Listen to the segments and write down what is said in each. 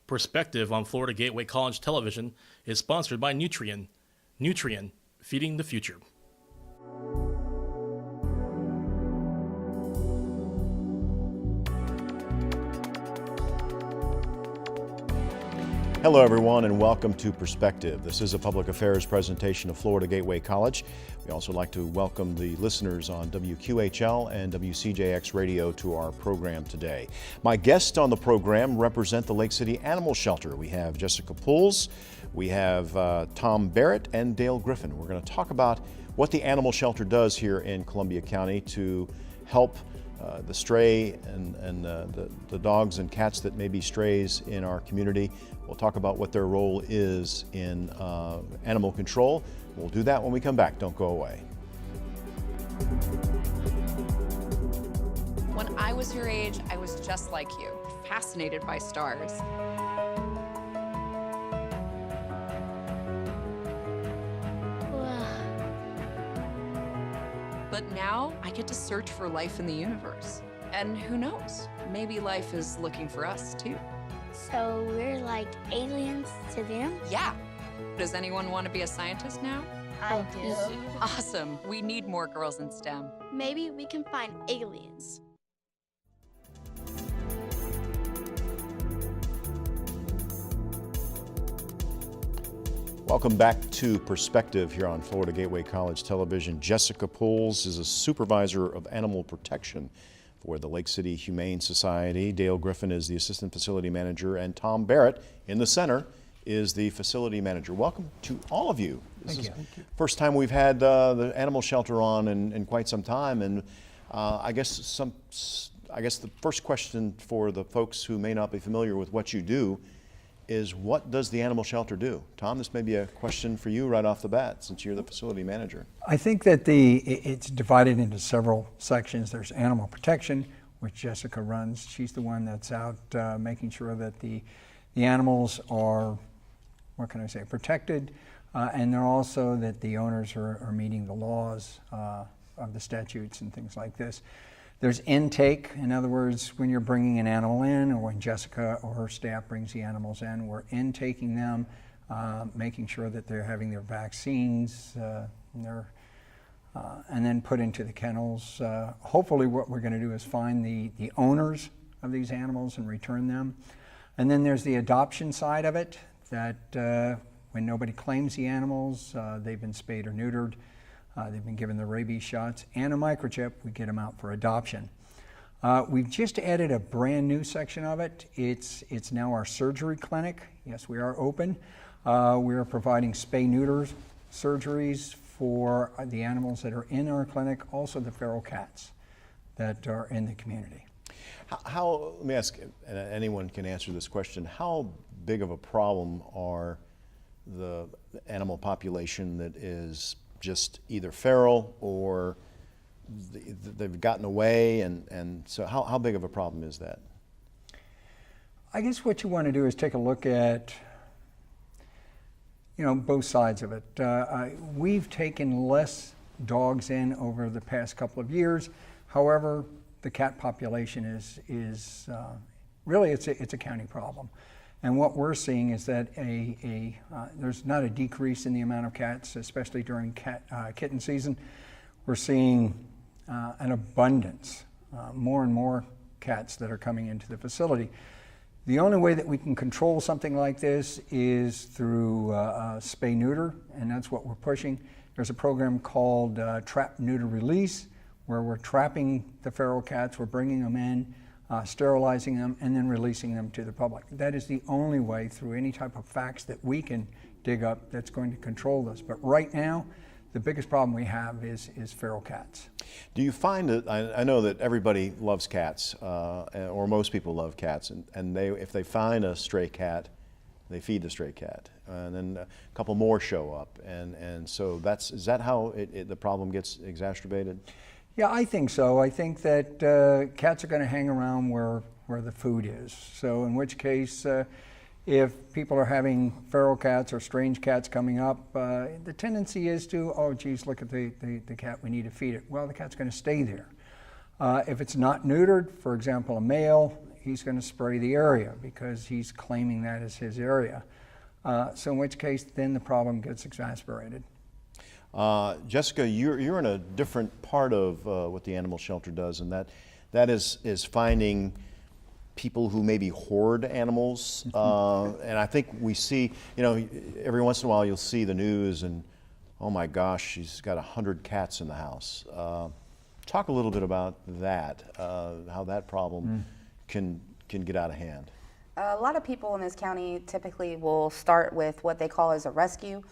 Perspective on Florida Gateway College Television is sponsored by Nutrien. Nutrien, feeding the future. Hello everyone and welcome to Perspective. This is a public affairs presentation of Florida Gateway College. We also like to welcome the listeners on WQHL and WCJX Radio to our program today. My guests on the program represent the Lake City Animal Shelter. We have Jessica Pools, we have Tom Barrett, and Dale Griffin. We're going to talk about what the animal shelter does here in Columbia County to help the stray and the dogs and cats that may be strays in our community. We'll talk about what their role is in animal control. We'll do that when we come back. Don't go away. When I was your age, I was just like you, fascinated by stars. But now I get to search for life in the universe. And who knows, maybe life is looking for us too. So we're like aliens to them? Yeah. Does anyone want to be a scientist now? I do. Awesome. We need more girls in STEM. Maybe we can find aliens. Welcome back to Perspective here on Florida Gateway College Television. Jessica Pools is a supervisor of animal protection for the Lake City Humane Society. Dale Griffin is the assistant facility manager, and Tom Barrett in the center is the facility manager. Welcome to all of you. This is the first time we've had the animal shelter on in quite some time, and I guess the first question for the folks who may not be familiar with what you do is, what does the animal shelter do? Tom, this may be a question for you right off the bat, since you're the facility manager. I think that it's divided into several sections. There's animal protection, which Jessica runs. She's the one that's out making sure that the animals are, what can I say, protected, and they're also that the owners are meeting the laws of the statutes and things like this. There's intake. In other words, when you're bringing an animal in, or when Jessica or her staff brings the animals in, we're intaking them, making sure that they're having their vaccines, and then put into the kennels. Hopefully what we're going to do is find the owners of these animals and return them. And then there's the adoption side of it, that when nobody claims the animals, they've been spayed or neutered, they've been given the rabies shots and a microchip, we get them out for adoption. We've just added a brand new section of it. It's now our surgery clinic. Yes, we are open. We are providing spay-neuter surgeries for the animals that are in our clinic, also the feral cats that are in the community. Let me ask, and anyone can answer this question, how big of a problem are the animal population that is just either feral or they've gotten away, and so how big of a problem is that? I guess what you want to do is take a look at, both sides of it. We've taken less dogs in over the past couple of years. However, the cat population is really it's a county problem. And what we're seeing is that there's not a decrease in the amount of cats, especially during kitten season. We're seeing an abundance, more and more cats that are coming into the facility. The only way that we can control something like this is through spay-neuter, and that's what we're pushing. There's a program called Trap, Neuter, Release, where we're trapping the feral cats, we're bringing them in, sterilizing them, and then releasing them to the public. That is the only way, through any type of facts that we can dig up, that's going to control this. But right now, the biggest problem we have is feral cats. Do you find that, I know that everybody loves cats, or most people love cats, and if they find a stray cat, they feed the stray cat, and then a couple more show up, and so is that how the problem gets exacerbated? Yeah, I think so. I think that cats are going to hang around where the food is. So in which case, if people are having feral cats or strange cats coming up, the tendency is to, oh geez, look at the cat, we need to feed it. Well, the cat's going to stay there. If it's not neutered, for example, a male, he's going to spray the area because he's claiming that as his area. So in which case, then the problem gets exacerbated. Jessica, you're in a different part of what the animal shelter does, and that is finding people who maybe hoard animals. And I think we see, every once in a while you'll see the news and, oh my gosh, she's got 100 cats in the house. Talk a little bit about that, how that problem can get out of hand. A lot of people in this county typically will start with what they call as a rescue.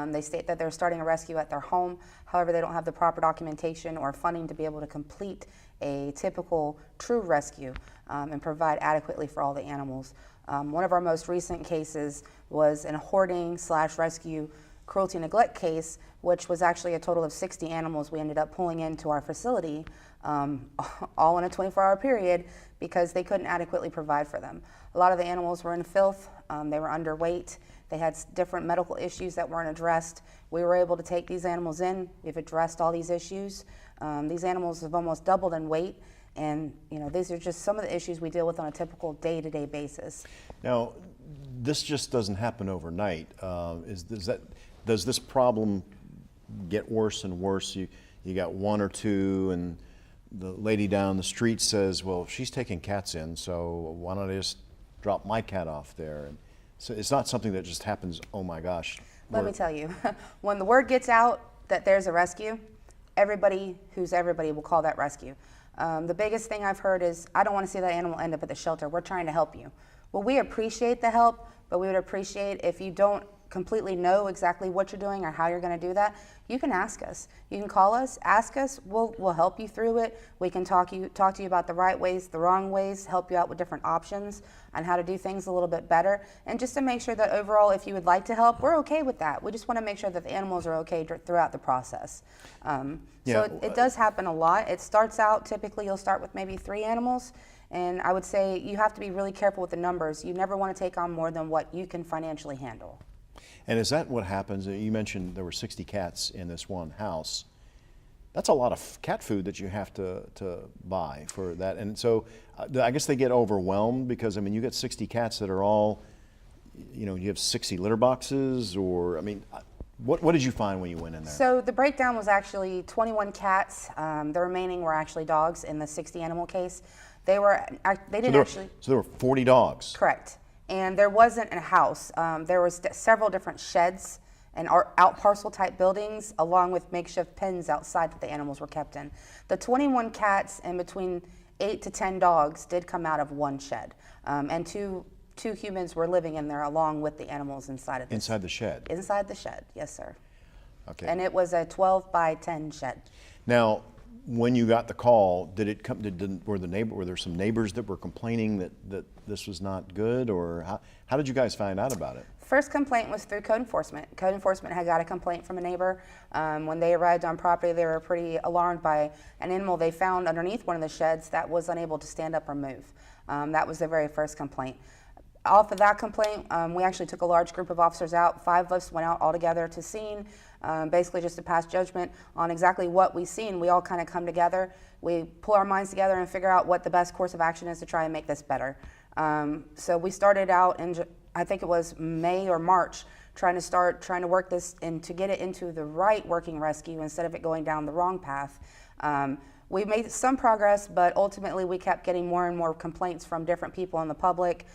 They state that they're starting a rescue at their home. However, they don't have the proper documentation or funding to be able to complete a typical true rescue and provide adequately for all the animals. One of our most recent cases was a hoarding/rescue cruelty and neglect case, which was actually a total of 60 animals we ended up pulling into our facility all in a 24-hour period because they couldn't adequately provide for them. A lot of the animals were in filth, they were underweight, they had different medical issues that weren't addressed. We were able to take these animals in, we've addressed all these issues. These animals have almost doubled in weight, and these are just some of the issues we deal with on a typical day-to-day basis. Now, this just doesn't happen overnight. Does this problem get worse and worse? You got one or two, and the lady down the street says, well, she's taking cats in, so why don't I just drop my cat off there? And so it's not something that just happens, oh my gosh. Let me tell you, when the word gets out that there's a rescue, everybody who's everybody will call that rescue. The biggest thing I've heard is, I don't want to see that animal end up at the shelter. We're trying to help you. Well, we appreciate the help, but we would appreciate if you don't completely know exactly what you're doing or how you're going to do that, you can ask us. You can call us, ask us, we'll help you through it. We can talk to you about the right ways, the wrong ways, help you out with different options on how to do things a little bit better. And just to make sure that overall, if you would like to help, we're okay with that. We just want to make sure that the animals are okay throughout the process. So it does happen a lot. It starts out, typically you'll start with maybe 3 animals. And I would say you have to be really careful with the numbers. You never want to take on more than what you can financially handle. And is that what happens? You mentioned there were 60 cats in this one house. That's a lot of cat food that you have to buy for that. And so I guess they get overwhelmed because, you get 60 cats that are all, you have 60 litter boxes, or, what did you find when you went in there? So the breakdown was actually 21 cats. The remaining were actually dogs in the 60 animal case. So there were 40 dogs. Correct. And there wasn't a house. There was several different sheds and out parcel type buildings, along with makeshift pens outside that the animals were kept in. The 21 cats and between 8 to 10 dogs did come out of one shed, and two humans were living in there along with the animals inside of this. Inside the shed? Inside the shed, yes, sir. Okay. And it was a 12 by 10 shed. Now, when you got the call, were there some neighbors that were complaining that this was not good, or how did you guys find out about it? First complaint was through code enforcement. Code enforcement had got a complaint from a neighbor. When they arrived on property, they were pretty alarmed by an animal they found underneath one of the sheds that was unable to stand up or move. That was their very first complaint. Off of that complaint, we actually took a large group of officers out. 5 of us went out all together to scene, basically just to pass judgment on exactly what we seen. We all kind of come together. We pull our minds together and figure out what the best course of action is to try and make this better. So we started out in, I think it was May or March, trying to work this and to get it into the right working rescue instead of it going down the wrong path. We made some progress, but ultimately we kept getting more and more complaints from different people in the public.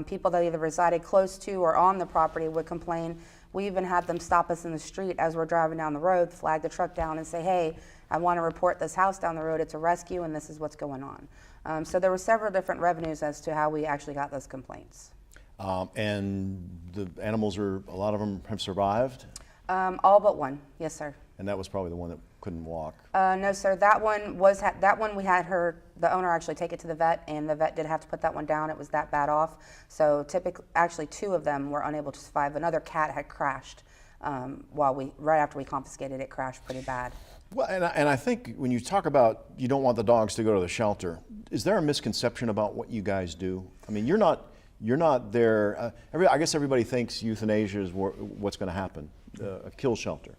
People that either resided close to or on the property would complain. We even had them stop us in the street as we're driving down the road, flag the truck down and say, hey, I want to report this house down the road. It's a rescue and this is what's going on. So there were several different revenues as to how we actually got those complaints. And the animals a lot of them have survived? All but one, yes, sir. And that was probably the one that couldn't walk? No, sir. That one we had the owner actually take it to the vet, and the vet did have to put that one down. It was that bad off. So actually 2 of them were unable to survive. Another cat had crashed right after we confiscated it. Crashed pretty bad. Well, and I think when you talk about you don't want the dogs to go to the shelter, is there a misconception about what you guys do? You're not there. I guess everybody thinks euthanasia is what's going to happen, a kill shelter.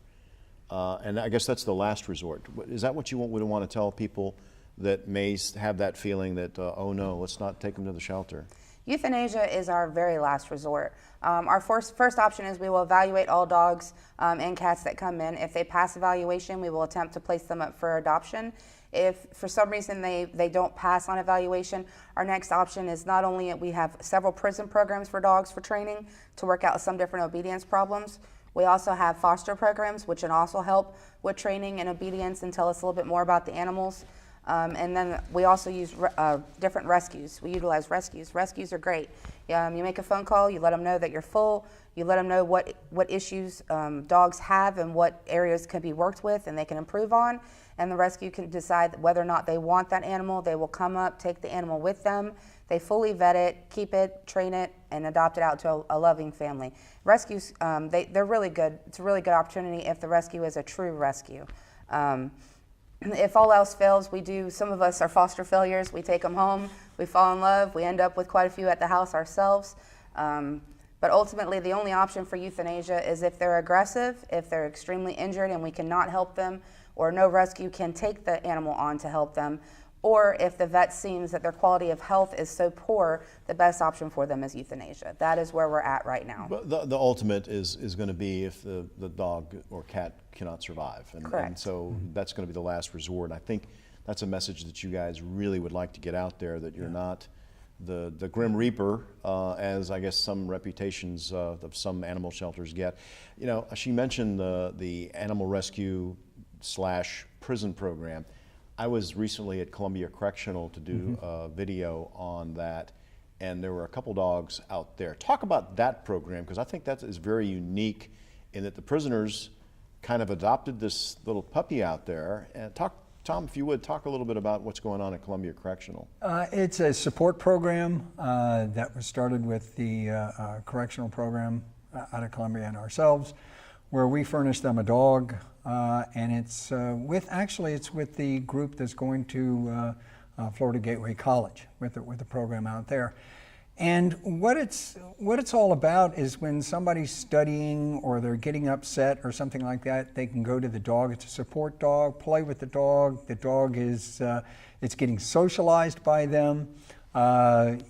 And I guess that's the last resort. Is that what you would want to tell people, that may have that feeling that, oh no, let's not take them to the shelter? Euthanasia is our very last resort. Our first option is we will evaluate all dogs and cats that come in. If they pass evaluation, we will attempt to place them up for adoption. If for some reason they don't pass on evaluation, our next option is not only we have several prison programs for dogs for training to work out some different obedience problems. We also have foster programs, which can also help with training and obedience and tell us a little bit more about the animals. And then we also use different rescues. We utilize rescues. Rescues are great. You make a phone call, you let them know that you're full, you let them know what issues dogs have and what areas can be worked with and they can improve on. And the rescue can decide whether or not they want that animal. They will come up, take the animal with them. They fully vet it, keep it, train it, and adopt it out to a loving family. Rescues, they're really good. It's a really good opportunity if the rescue is a true rescue. If all else fails, some of us are foster failures. We take them home, we fall in love, we end up with quite a few at the house ourselves. But ultimately, the only option for euthanasia is if they're aggressive, if they're extremely injured and we cannot help them, or no rescue can take the animal on to help them, or if the vet seems that their quality of health is so poor, the best option for them is euthanasia. That is where we're at right now. But the ultimate is going to be if the dog or cat cannot survive. Correct. And so that's going to be the last resort. I think that's a message that you guys really would like to get out there, that you're not the Grim Reaper, as I guess some reputations of some animal shelters get. You know, she mentioned the animal rescue / prison program. I was recently at Columbia Correctional to do a video on that, and there were a couple dogs out there. Talk about that program, because I think that is very unique in that the prisoners kind of adopted this little puppy out there. And Tom, if you would, talk a little bit about what's going on at Columbia Correctional. It's a support program that was started with the correctional program out of Columbia and ourselves, where we furnish them a dog, and it's with the group that's going to Florida Gateway College with the program out there. And what it's all about is when somebody's studying or they're getting upset or something like that, they can go to the dog. It's a support dog, play with the dog. The dog is it's getting socialized by them, and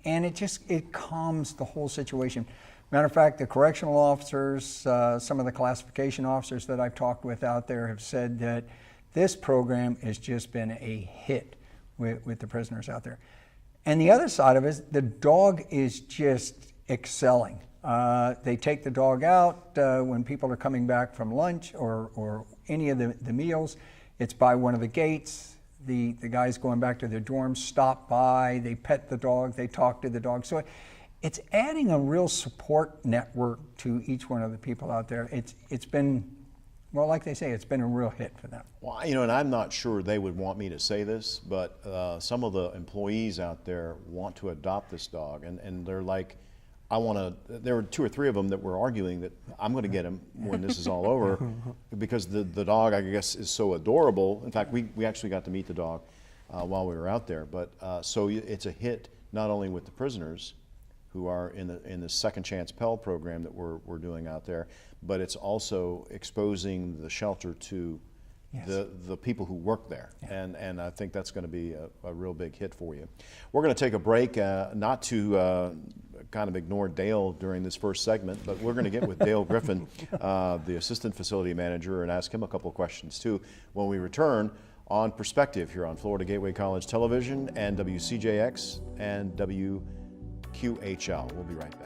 it calms the whole situation. Matter of fact, the correctional officers, some of the classification officers that I've talked with out there have said that this program has just been a hit with the prisoners out there. And the other side of it is the dog is just excelling. They take the dog out when people are coming back from lunch or any of the meals. It's by one of the gates. The guys going back to their dorms stop by, they pet the dog, they talk to the dog. So it's adding a real support network to each one of the people out there. It's been, well, like they say, it's been a real hit for them. Well, you know, and I'm not sure they would want me to say this, but some of the employees out there want to adopt this dog, and they're like, there were 2 or 3 of them that were arguing that I'm going to get him when this is all over, because the dog, I guess, is so adorable. In fact, we actually got to meet the dog while we were out there, but so it's a hit not only with the prisoners who are in the Second Chance Pell program that we're doing out there, but it's also exposing the shelter to the people who work there. Yeah. And I think that's going to be a real big hit for you. We're going to take a break, not to kind of ignore Dale during this first segment, but we're going to get with Dale Griffin, the Assistant Facility Manager, and ask him a couple of questions too when we return on Perspective here on Florida Gateway College Television and WCJX and WQHL. We'll be right back.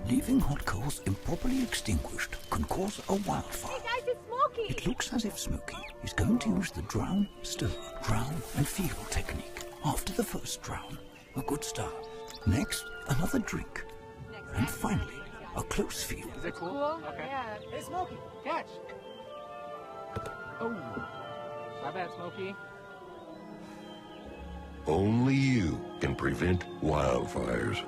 Leaving hot coals improperly extinguished can cause a wildfire. Hey guys, it's Smokey! It looks as if Smokey is going to use the drown, stir, drown and feel technique. After the first drown, a good start. Next, another drink. And finally, a close feel. Is it cool? Okay. Yeah. Hey Smokey, catch! Oh, my bad, Smokey. Only you can prevent wildfires.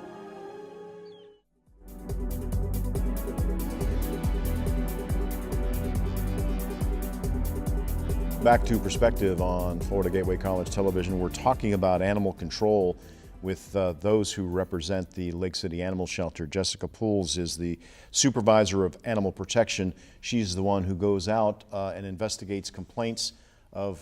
Back to Perspective on Florida Gateway College Television. We're talking about animal control with those who represent the Lake City Animal Shelter. Jessica Pools is the supervisor of animal protection. She's the one who goes out and investigates complaints of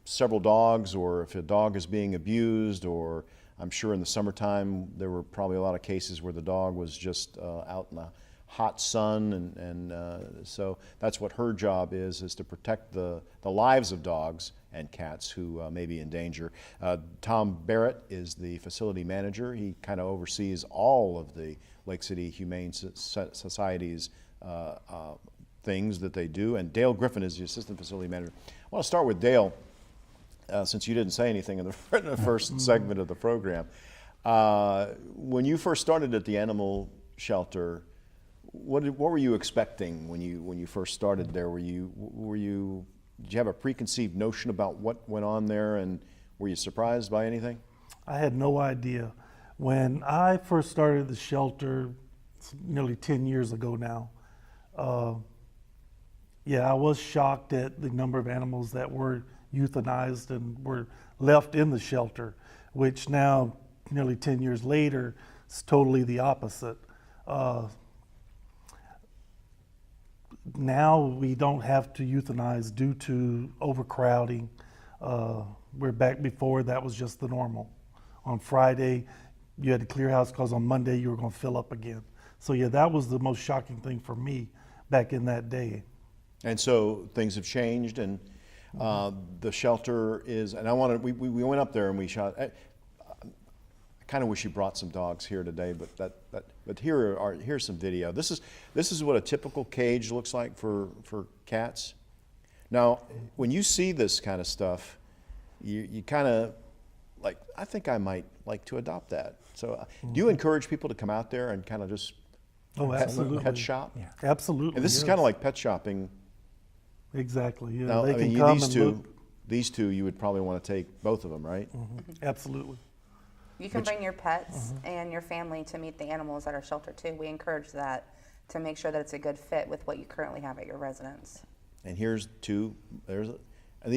several dogs, or if a dog is being abused, or I'm sure in the summertime there were probably a lot of cases where the dog was just out in the hot sun, and so that's what her job is to protect the lives of dogs and cats who may be in danger. Tom Barrett is the facility manager. He kind of oversees all of the Lake City Humane Society's things that they do, and Dale Griffin is the assistant facility manager. I want to start with Dale, since you didn't say anything in the first segment of the program. When you first started at the animal shelter, what were you expecting when you first started there? Did you have a preconceived notion about what went on there, and were you surprised by anything? I had no idea. When I first started the shelter, nearly 10 years ago now, I was shocked at the number of animals that were euthanized and were left in the shelter, which now, nearly 10 years later, is totally the opposite. Now we don't have to euthanize due to overcrowding. We're back before that was just the normal. On Friday, you had to clear house because on Monday you were going to fill up again. So yeah, that was the most shocking thing for me back in that day. And so things have changed, and the shelter is, and we went up there and we shot. I kind of wish you brought some dogs here today, but here's some video. This is what a typical cage looks like for cats. Now, when you see this kind of stuff, you kind of like, I think I might like to adopt that. So, do you encourage people to come out there and kind of just pet shop? Yeah. Absolutely. And this is kind of like pet shopping. Exactly. Yeah. Now, They can come these and two, look. These two, you would probably want to take both of them, right? Mm-hmm. Absolutely. You can bring your pets and your family to meet the animals at our shelter too. We encourage that to make sure that it's a good fit with what you currently have at your residence. And here's two.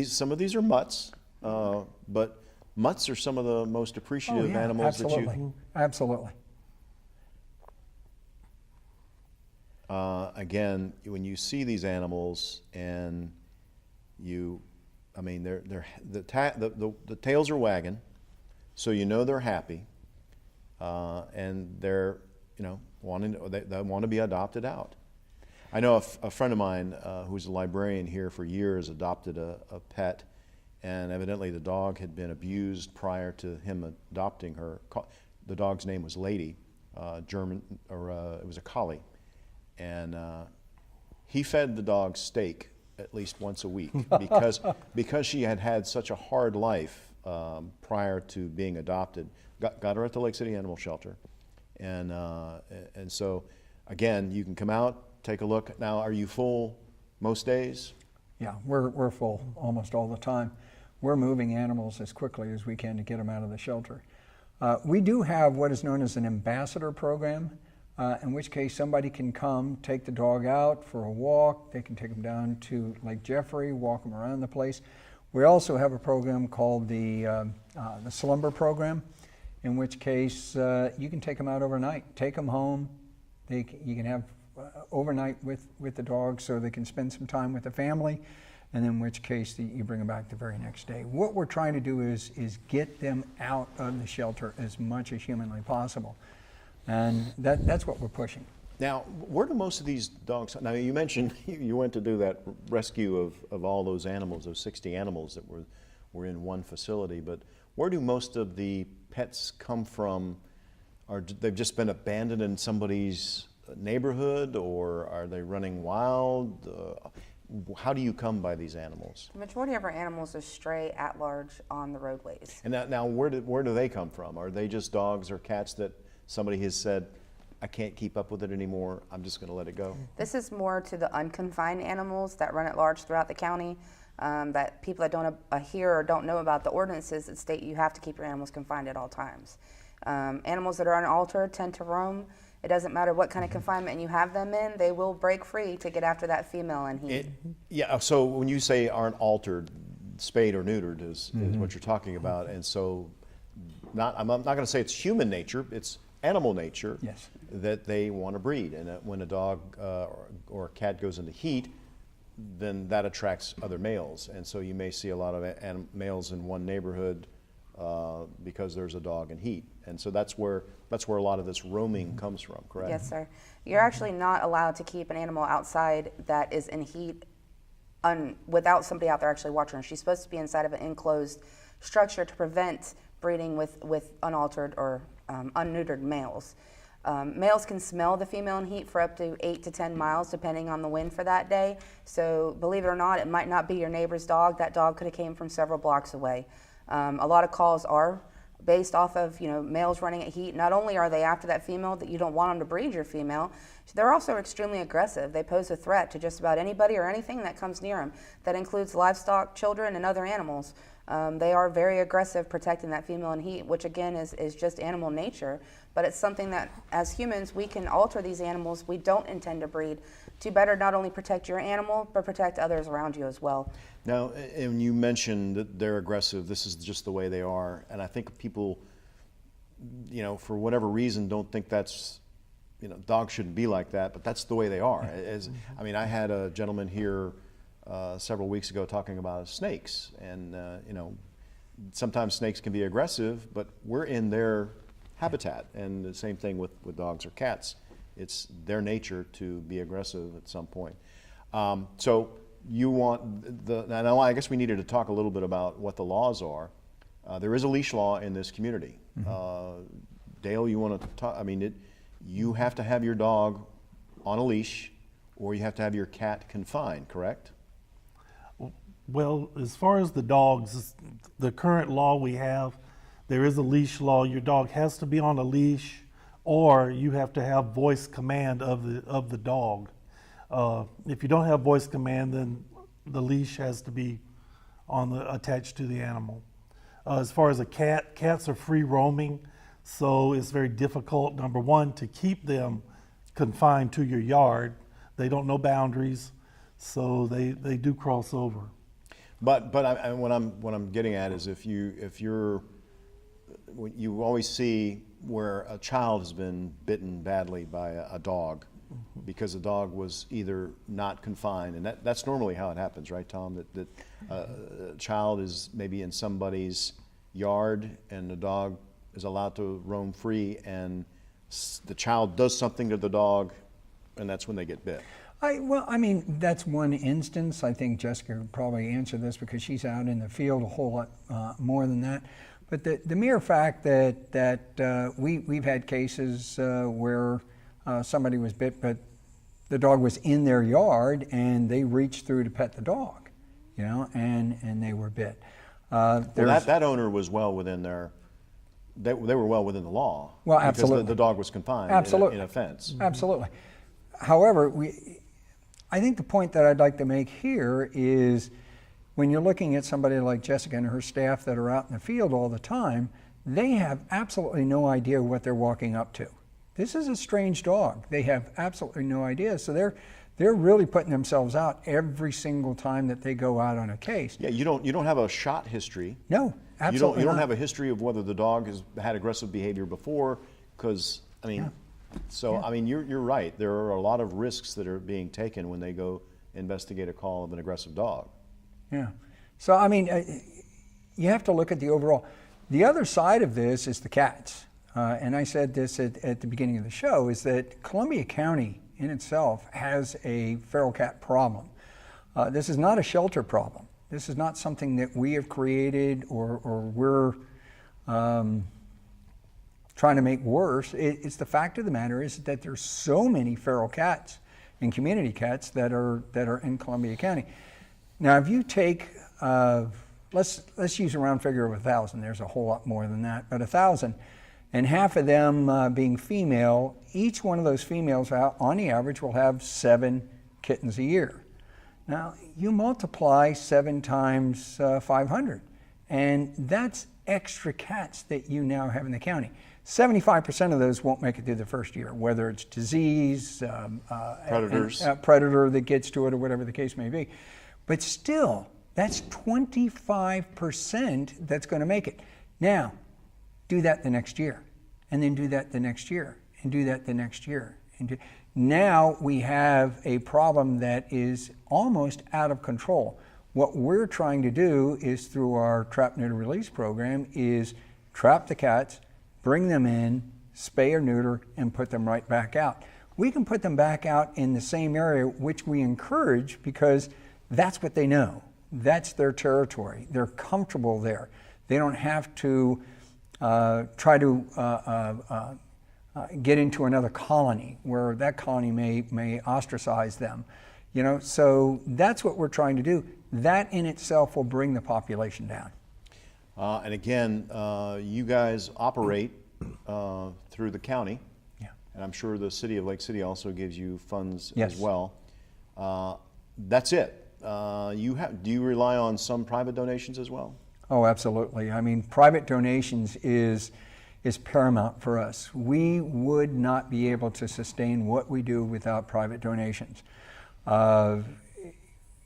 Some of these are mutts, but mutts are some of the most appreciative animals that you. Absolutely. Again, when you see these animals, and the tails are wagging, so you know they're happy, and they're they want to be adopted out. I know a friend of mine who's a librarian here for years adopted a pet, and evidently the dog had been abused prior to him adopting her. The dog's name was Lady, German, or it was a collie. And he fed the dog steak at least once a week because she had had such a hard life prior to being adopted. Got her at the Lake City Animal Shelter, and so again, you can come out, take a look. Now, are you full most days? Yeah, we're full almost all the time. We're moving animals as quickly as we can to get them out of the shelter. We do have what is known as an ambassador program. In which case somebody can come, take the dog out for a walk. They can take them down to Lake Jeffrey, walk them around the place. We also have a program called the Slumber Program, in which case you can take them out overnight, take them home. You can have overnight with the dog so they can spend some time with the family, and in which case you bring them back the very next day. What we're trying to do is get them out of the shelter as much as humanly possible. And that's what we're pushing. Now, where do most of these dogs, now you mentioned you went to do that rescue of all those animals, those 60 animals that were in one facility, but where do most of the pets come from? Or they've just been abandoned in somebody's neighborhood, or are they running wild? How do you come by these animals? The majority of our animals are stray at large on the roadways. And now where do they come from? Are they just dogs or cats that somebody has said, I can't keep up with it anymore, I'm just going to let it go? This is more to the unconfined animals that run at large throughout the county, that people that don't hear or don't know about the ordinances that state you have to keep your animals confined at all times. Animals that are unaltered tend to roam. It doesn't matter what kind of confinement you have them in, they will break free to get after that female and he. Yeah, so when you say aren't altered, spayed or neutered is what you're talking about, and so I'm not going to say it's human nature, it's animal nature, Yes. that they want to breed. And when a dog or a cat goes into heat, then that attracts other males. And so you may see a lot of males in one neighborhood because there's a dog in heat. And so that's where a lot of this roaming comes from, correct? Yes, sir. You're actually not allowed to keep an animal outside that is in heat without somebody out there actually watching her. She's supposed to be inside of an enclosed structure to prevent breeding with unaltered or unneutered males. Males can smell the female in heat for up to 8 to 10 miles depending on the wind for that day. So believe it or not, it might not be your neighbor's dog. That dog could have came from several blocks away. A lot of calls are based off of males running at heat. Not only are they after that female that you don't want them to breed your female, they're also extremely aggressive. They pose a threat to just about anybody or anything that comes near them. That includes livestock, children, and other animals. They are very aggressive protecting that female in heat, which again is just animal nature. But it's something that as humans we can alter these animals we don't intend to breed to better not only protect your animal but protect others around you as well. Now, and you mentioned that they're aggressive. This is just the way they are. And I think people, for whatever reason, don't think that's, dogs shouldn't be like that, but that's the way they are. I had a gentleman here several weeks ago talking about snakes. And, sometimes snakes can be aggressive, but we're in their habitat. And the same thing with dogs or cats. It's their nature to be aggressive at some point. So you want now I guess we needed to talk a little bit about what the laws are. There is a leash law in this community. Dale, you want to talk? You have to have your dog on a leash or you have to have your cat confined, correct? Well, as far as the dogs, the current law we have, there is a leash law. Your dog has to be on a leash, or you have to have voice command of the dog. If you don't have voice command, then the leash has to be attached to the animal. As far as a cat, cats are free roaming, so it's very difficult, number one, to keep them confined to your yard. They don't know boundaries, so they do cross over. But what I'm getting at is if you always see where a child has been bitten badly by a dog because the dog was either not confined, and that's normally how it happens, right, Tom? That a child is maybe in somebody's yard and the dog is allowed to roam free, and the child does something to the dog, and that's when they get bit. That's one instance. I think Jessica could probably answer this because she's out in the field a whole lot more than that. But the mere fact that we've had cases where somebody was bit, but the dog was in their yard and they reached through to pet the dog, and they were bit. That owner was well within they were well within the law. Well, absolutely. Because the dog was confined in a fence. Absolutely. However, I think the point that I'd like to make here is when you're looking at somebody like Jessica and her staff that are out in the field all the time, they have absolutely no idea what they're walking up to. This is a strange dog. They have absolutely no idea. So they're really putting themselves out every single time that they go out on a case. Yeah, you don't have a shot history. No, absolutely You don't not. have a history of whether the dog has had aggressive behavior before, because you're right. There are a lot of risks that are being taken when they go investigate a call of an aggressive dog. Yeah. So, you have to look at the overall. The other side of this is the cats. And I said this at the beginning of the show, is that Columbia County in itself has a feral cat problem. This is not a shelter problem. This is not something that we have created or we're trying to make worse. It's the fact of the matter is that there's so many feral cats and community cats that are in Columbia County. Now, if you take, let's use a round figure of 1,000. There's a whole lot more than that, but 1,000, and half of them being female. Each one of those females, on the average, will have 7 kittens a year. Now, you multiply 7 times 500, and that's extra cats that you now have in the county. 75% of those won't make it through the first year, whether it's disease, predator that gets to it, or whatever the case may be. But still, that's 25% that's going to make it. Now, Do that the next year, and then do that the next year, and do that the next year. Now we have a problem that is almost out of control. What we're trying to do is, through our trap, neuter, release program, is trap the cats, bring them in, spay or neuter, and put them right back out. We can put them back out in the same area, which we encourage because that's what they know. That's their territory. They're comfortable there. They don't have to try to get into another colony where that colony may ostracize them. You know, so that's what we're trying to do. That in itself will bring the population down. And again, you guys operate through the county. Yeah. And I'm sure the city of Lake City also gives you funds Yes. as well. That's it. Do you rely on some private donations as well? Oh, absolutely. I mean, private donations is paramount for us. We would not be able to sustain what we do without private donations.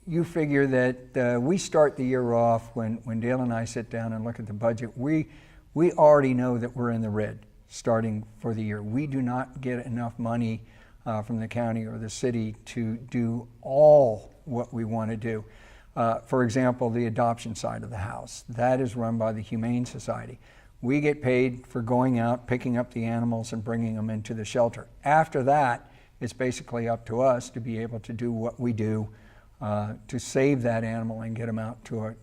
You figure that we start the year off when Dale and I sit down and look at the budget, we already know that we're in the red starting for the year. We do not get enough money from the county or the city to do all what we want to do. For example, the adoption side of the house, that is run by the Humane Society. We get paid for going out, picking up the animals and bringing them into the shelter. After that, it's basically up to us to be able to do what we do to save that animal and get them out to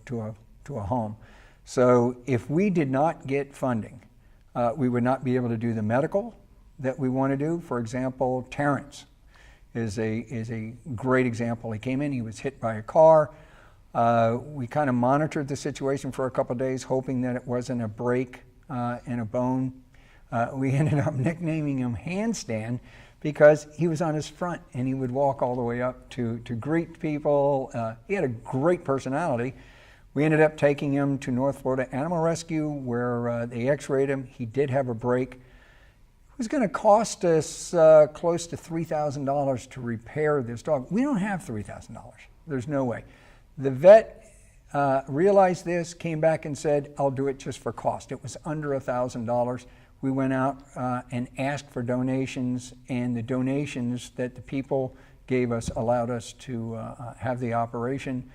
a home. So if we did not get funding, we would not be able to do the medical that we want to do. For example, Terrence is a great example. He came in, he was hit by a car. We kind of monitored the situation for a couple of days, hoping that it wasn't a break in a bone. We ended up nicknaming him Handstand because he was on his front and he would walk all the way up to greet people. He had a great personality. We ended up taking him to North Florida Animal Rescue where they x-rayed him. He did have a break. It was going to cost us close to $3,000 to repair this dog. We don't have $3,000. There's no way. The vet realized this, came back and said, I'll do it just for cost. It was under $1,000. We went out and asked for donations, and the donations that the people gave us allowed us to have the operation.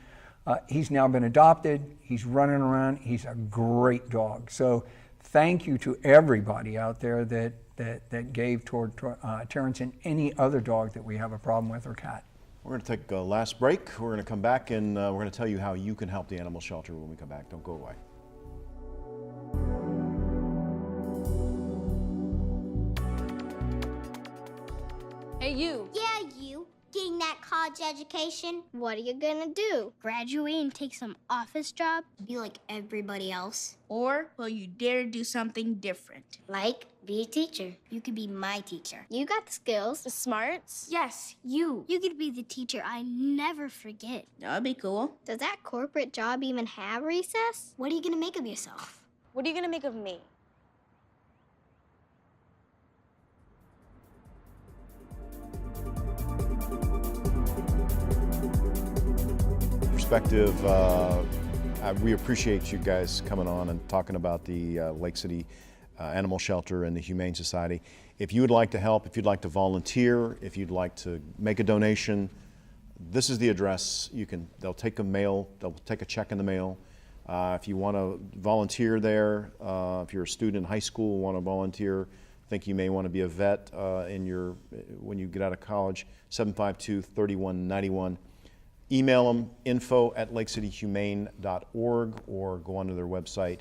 He's now been adopted. He's running around. He's a great dog. So thank you to everybody out there that gave toward Terrence and any other dog that we have a problem with or cat. We're going to take a last break. We're going to come back and we're going to tell you how you can help the animal shelter when we come back. Don't go away. Hey, you. Yeah, you. Getting that college education? What are you gonna do? Graduate and take some office job? Be like everybody else? Or will you dare do something different? Like, be a teacher. You could be my teacher. You got the skills. The smarts? Yes, you. You could be the teacher I never forget. That'd be cool. Does that corporate job even have recess? What are you gonna make of yourself? What are you gonna make of me? Perspective, we appreciate you guys coming on and talking about the Lake City Animal Shelter and the Humane Society. If you would like to help, if you'd like to volunteer, if you'd like to make a donation, this is the address. They'll take a check in the mail. If you want to volunteer there, if you're a student in high school, want to volunteer, think you may want to be a vet when you get out of college, 752-3191. Email them, info@lakecityhumane.org, or go onto their website,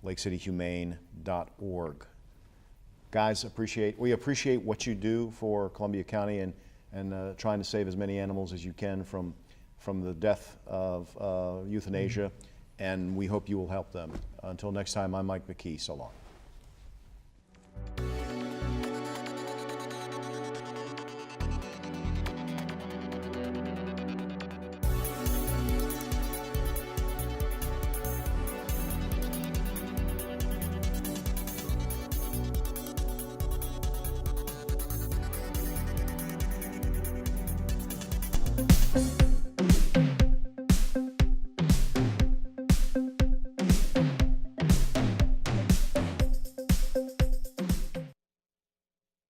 lakecityhumane.org. Guys, we appreciate what you do for Columbia County and trying to save as many animals as you can from the death of euthanasia, and we hope you will help them. Until next time, I'm Mike McKee. So long.